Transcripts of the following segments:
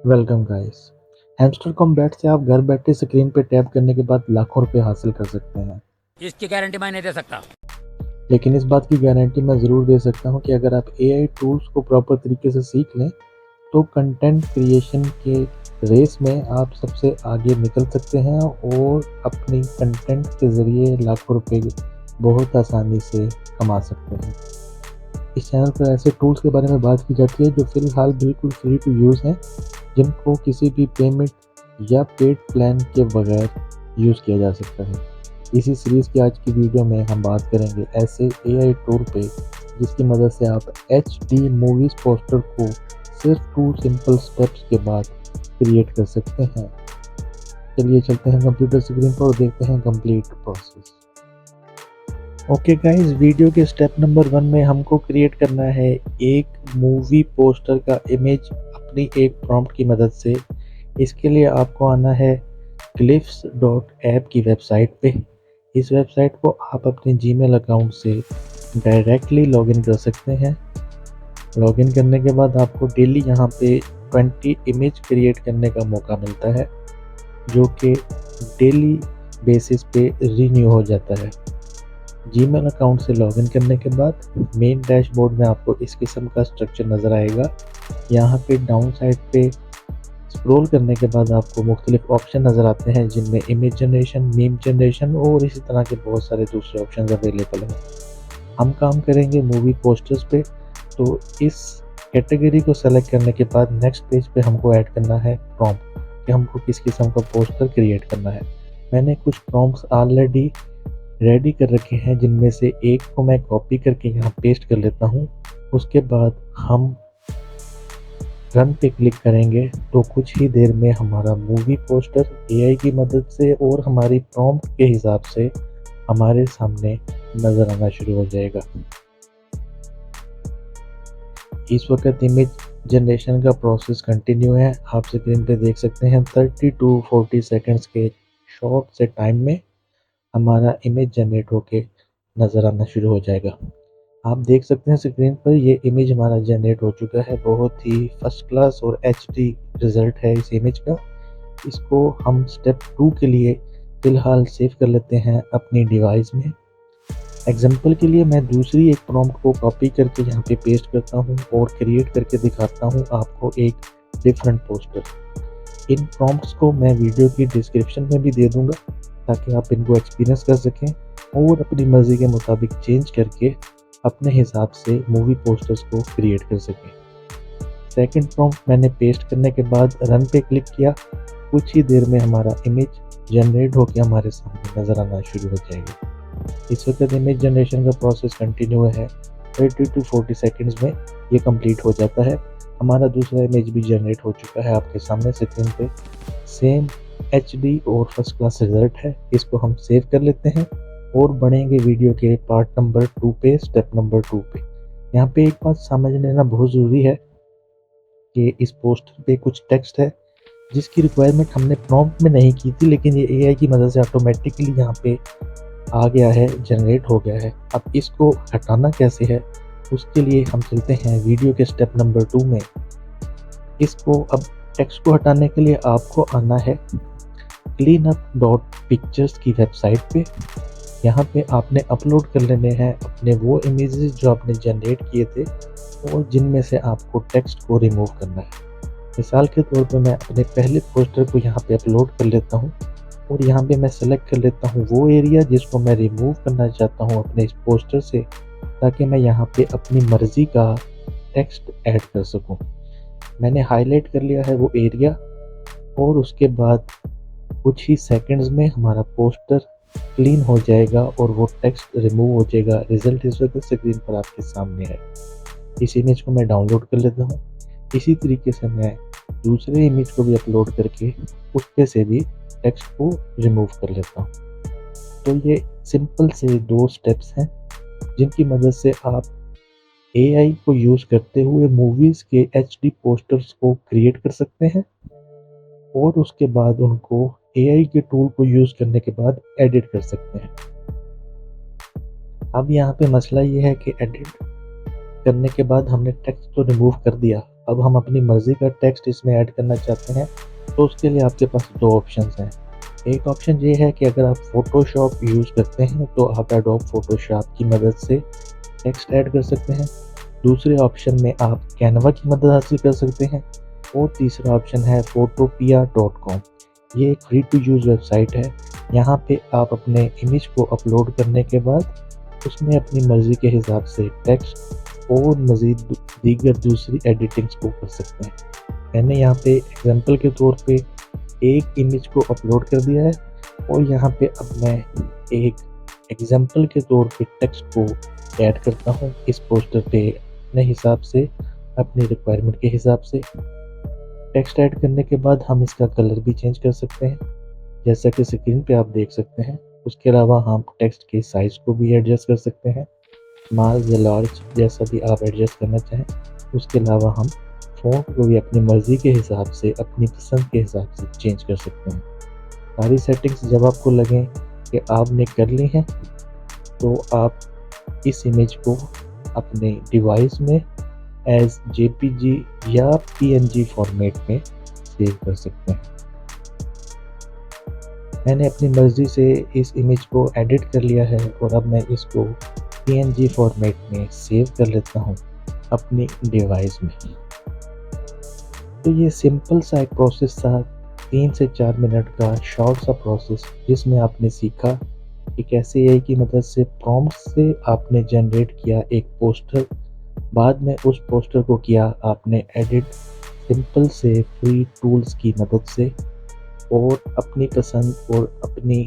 Welcome guys. Hamster combat से आप घर बैठे स्क्रीन पे टैप करने के बाद लाखों रुपए हासिल कर सकते हैं। इसकी गारंटी मैं नहीं दे सकता। लेकिन इस बात की गारंटी मैं ज़रूर दे सकता हूँ कि अगर आप एआई टूल्स को प्रॉपर तरीके से सीख लें तो कंटेंट क्रिएशन के रेस में आप सबसे आगे निकल सकते हैं और अपनी कंटेंट के ज़रिए लाखों रुपए बहुत आसानी से कमा सकते हैं। इस चैनल पर ऐसे टूल्स के बारे में बात की जाती है जो फ़िलहाल बिल्कुल फ्री टू यूज़ हैं, जिनको किसी भी पेमेंट या पेड प्लान के बगैर यूज़ किया जा सकता है। इसी सीरीज़ की आज की वीडियो में हम बात करेंगे ऐसे एआई टूल पे जिसकी मदद से आप एचडी मूवीज़ पोस्टर को सिर्फ 2 सिंपल स्टेप्स के बाद क्रिएट कर सकते हैं। चलिए चलते हैं कंप्यूटर स्क्रीन पर और देखते हैं complete process. Okay guys, video के स्टेप नंबर 1 में हमको क्रिएट करना है एक मूवी पोस्टर का इमेज अपनी एक प्रॉम्प्ट की मदद से। इसके लिए आपको आना है glyphs.app की वेबसाइट पे। इस वेबसाइट को आप अपने जीमेल अकाउंट से डायरेक्टली लॉगिन कर सकते हैं। लॉगिन करने के बाद आपको डेली यहाँ पे 20 इमेज क्रिएट करने का मौका मिलता है, जो कि डेली बेसिस पे रिन्यू हो जाता है। जीमेल अकाउंट से लॉगिन करने के बाद मेन डैशबोर्ड में आपको इस किस्म का स्ट्रक्चर नज़र आएगा। यहाँ पे डाउन साइड पे स्क्रॉल करने के बाद आपको मुख्तलिफ ऑप्शन नज़र आते हैं, जिनमें इमेज जनरेशन, मीम जनरेशन और इसी तरह के बहुत सारे दूसरे ऑप्शन अवेलेबल हैं। हम काम करेंगे मूवी पोस्टर्स पे, तो इस कैटेगरी को सेलेक्ट करने के बाद नेक्स्ट पेज पे हमको ऐड करना है प्रॉम्प्ट कि हमको किस किस्म का पोस्टर क्रिएट करना है। मैंने कुछ प्रॉम्प्ट्स ऑलरेडी रेडी कर रखे हैं, जिनमें से एक को मैं कॉपी करके यहाँ पेस्ट कर लेता हूँ। उसके बाद हम रन पे क्लिक करेंगे तो कुछ ही देर में हमारा मूवी पोस्टर एआई की मदद से और हमारी प्रॉम्प्ट के हिसाब से हमारे सामने नज़र आना शुरू हो जाएगा। इस वक्त इमेज जनरेशन का प्रोसेस कंटिन्यू है। आप स्क्रीन पे देख सकते हैं 30 टू 40 सेकंड्स के शॉर्ट से टाइम में हमारा इमेज जनरेट होके नज़र आना शुरू हो जाएगा। आप देख सकते हैं स्क्रीन पर ये इमेज हमारा जनरेट हो चुका है। बहुत ही फर्स्ट क्लास और एचडी रिज़ल्ट है इस इमेज का। इसको हम स्टेप 2 के लिए फ़िलहाल सेव कर लेते हैं अपनी डिवाइस में। एग्जांपल के लिए मैं दूसरी एक प्रॉम्प्ट को कॉपी करके यहाँ पे पेस्ट करता हूँ और क्रिएट करके दिखाता हूँ आपको एक डिफरेंट पोस्टर। इन प्रॉम्प्ट्स को मैं वीडियो की डिस्क्रिप्शन में भी दे दूँगा ताकि आप इनको एक्सपीरियंस कर सकें और अपनी मर्ज़ी के मुताबिक चेंज करके अपने हिसाब से मूवी पोस्टर्स को क्रिएट कर सकें। सेकंड प्रॉम्प्ट मैंने पेस्ट करने के बाद रन पे क्लिक किया। कुछ ही देर में हमारा इमेज जनरेट होकर हमारे सामने नज़र आना शुरू हो जाएगा। इस वक्त इमेज जनरेशन का प्रोसेस कंटिन्यू है। 30 टू 40 सेकंड्स में ये कंप्लीट हो जाता है। हमारा दूसरा इमेज भी जनरेट हो चुका है आपके सामने स्क्रीन पे। सेम एचडी और फर्स्ट क्लास रिजल्ट है। इसको हम सेव कर लेते हैं और बढ़ेंगे वीडियो के पार्ट नंबर 2 पे, स्टेप नंबर 2 पे। यहाँ पे एक बात समझ लेना बहुत ज़रूरी है कि इस पोस्टर पे कुछ टेक्स्ट है जिसकी रिक्वायरमेंट हमने प्रॉम्प्ट में नहीं की थी, लेकिन ये एआई की मदद से ऑटोमेटिकली यहाँ पे आ गया है, जनरेट हो गया है। अब इसको हटाना कैसे है, उसके लिए हम चलते हैं वीडियो के स्टेप नंबर 2 में। इसको अब टेक्स्ट को हटाने के लिए आपको आना है cleanup.pictures की वेबसाइट पे। यहाँ पे आपने अपलोड कर लेने हैं अपने वो इमेजेस जो आपने जनरेट किए थे और जिनमें से आपको टेक्स्ट को रिमूव करना है। मिसाल के तौर पे मैं अपने पहले पोस्टर को यहाँ पे अपलोड कर लेता हूँ और यहाँ पे मैं सेलेक्ट कर लेता हूँ वो एरिया जिसको मैं रिमूव करना चाहता हूँ अपने इस पोस्टर से, ताकि मैं यहाँ पे अपनी मर्ज़ी का टेक्स्ट ऐड कर सकूँ। मैंने हाईलाइट कर लिया है वो एरिया और उसके बाद कुछ ही सेकंड्स में हमारा पोस्टर क्लीन हो जाएगा और वो टेक्स्ट रिमूव हो जाएगा। रिजल्ट इस वक्त स्क्रीन पर आपके सामने है। इस इमेज को मैं डाउनलोड कर लेता हूँ। इसी तरीके से मैं दूसरे इमेज को भी अपलोड करके उस पे से भी टेक्स्ट को रिमूव कर लेता हूँ। तो ये सिंपल से 2 स्टेप्स हैं जिनकी मदद से आप एआई को यूज़ करते हुए मूवीज़ के एचडी पोस्टर्स को क्रिएट कर सकते हैं और उसके बाद उनको एआई के टूल को यूज़ करने के बाद एडिट कर सकते हैं। अब यहाँ पे मसला ये है कि एडिट करने के बाद हमने टेक्स्ट तो रिमूव कर दिया, अब हम अपनी मर्ज़ी का टेक्स्ट इसमें ऐड करना चाहते हैं, तो उसके लिए आपके पास 2 ऑप्शंस हैं। एक ऑप्शन ये है कि अगर आप फ़ोटोशॉप यूज़ करते हैं, तो आप एडोब फ़ोटोशॉप की मदद से टेक्स्ट ऐड कर सकते हैं। दूसरे ऑप्शन में आप कैनवा की मदद हासिल कर सकते हैं और तीसरा ऑप्शन है photopea.com। ये एक फ्री टू यूज़ वेबसाइट है। यहाँ पे आप अपने इमेज को अपलोड करने के बाद उसमें अपनी मर्ज़ी के हिसाब से टेक्स्ट और मज़ीद दीगर दूसरी एडिटिंग्स को कर सकते हैं। मैंने यहाँ पे एग्ज़ाम्पल के तौर पे एक इमेज को अपलोड कर दिया है और यहाँ पे अब मैं एक एग्ज़ाम्पल के तौर पे टेक्स्ट को ऐड करता हूँ इस पोस्टर पे अपने हिसाब से, अपनी रिक्वायरमेंट के हिसाब से। टेक्स्ट ऐड करने के बाद हम इसका कलर भी चेंज कर सकते हैं, जैसा कि स्क्रीन पे आप देख सकते हैं। उसके अलावा हम टेक्स्ट के साइज़ को भी एडजस्ट कर सकते हैं, स्मॉल या लार्ज जैसा भी आप एडजस्ट करना चाहें। उसके अलावा हम फ़ॉन्ट को भी अपनी मर्ज़ी के हिसाब से, अपनी पसंद के हिसाब से चेंज कर सकते हैं। सारी सेटिंग्स जब आपको लगें कि आपने कर ली हैं, तो आप इस इमेज को अपने डिवाइस में एज़ जेपीजी या पीएनजी फॉर्मेट में सेव कर सकते हैं। मैंने अपनी मर्ज़ी से इस इमेज को एडिट कर लिया है और अब मैं इसको पीएनजी फॉर्मेट में सेव कर लेता हूँ अपनी डिवाइस में। तो ये सिंपल सा एक प्रोसेस था, 3 से 4 मिनट का शॉर्ट सा प्रोसेस, जिसमें आपने सीखा कि कैसे एआई की मदद से प्रॉम्प्ट से आपने जनरेट किया एक पोस्टर। बाद में उस पोस्टर को किया आपने एडिट सिंपल से फ्री टूल्स की मदद से और अपनी पसंद और अपनी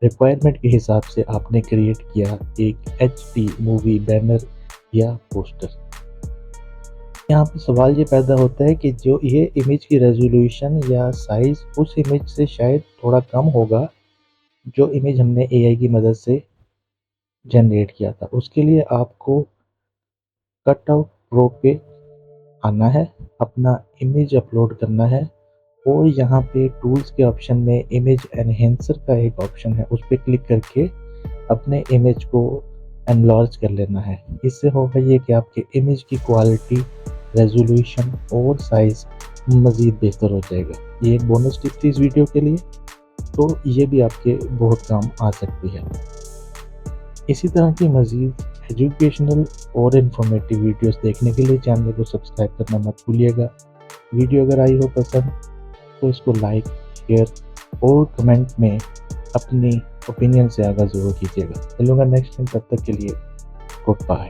रिक्वायरमेंट के हिसाब से आपने क्रिएट किया एक एचडी मूवी बैनर या पोस्टर। यहाँ पे सवाल ये पैदा होता है कि जो ये इमेज की रेज़ोल्यूशन या साइज़ उस इमेज से शायद थोड़ा कम होगा, जो इमेज हमने एआई की मदद से जनरेट किया था। उसके लिए आपको कटआउट प्रो पे आना है, अपना इमेज अपलोड करना है और यहाँ पे टूल्स के ऑप्शन में इमेज एनहांसर का एक ऑप्शन है, उस पे क्लिक करके अपने इमेज को एनलार्ज कर लेना है। इससे होगा ये कि आपके इमेज की क्वालिटी, रेज़ोल्यूशन और साइज़ मज़ीद बेहतर हो जाएगा। ये एक बोनस टिप थी इस वीडियो के लिए, तो ये भी आपके बहुत काम आ सकती है। इसी तरह की मज़ीद एजुकेशनल और इन्फॉर्मेटिव वीडियोस देखने के लिए चैनल को सब्सक्राइब करना मत भूलिएगा। वीडियो अगर आई हो पसंद, तो इसको लाइक, शेयर और कमेंट में अपनी ओपिनियन से आगाह ज़रूर कीजिएगा। मिलूँगा नेक्स्ट टाइम, तब तक के लिए गुड बाय।